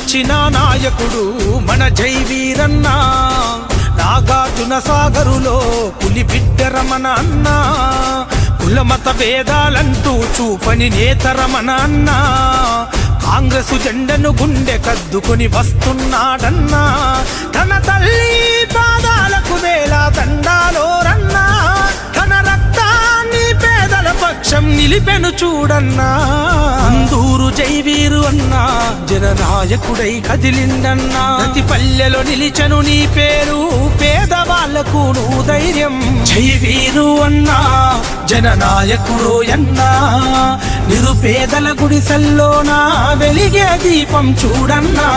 తెచ్చిన నాయకుడు మన జైవీరన్న. నాగార్జున సాగరులో పులి బిడ్డ రమణ అన్న. కులమత భేదాలంటూ చూపని నేత రమణ అన్న. కాంగ్రెసు జెండను గుండె కద్దుకొని వస్తున్నాడన్నా. తన తల్లి పాదాలకు వేల దండాలో రన్నా. తన రక్తాన్ని పేదల పక్షం నిలిపెను చూడన్నా. అందూరు జైవీరు అన్నా జననాయకుడై కదిలిందన్నా. ప్రతి పల్లెలో నిలిచెను నీ పేరు, పేదవాళ్లకు నువ్వు ధైర్యం. జైవీరు అన్నా జననాయకుడు అన్నా. నిరుపేదల గుడిసెల్లోనా వెలిగే దీపం చూడన్నా.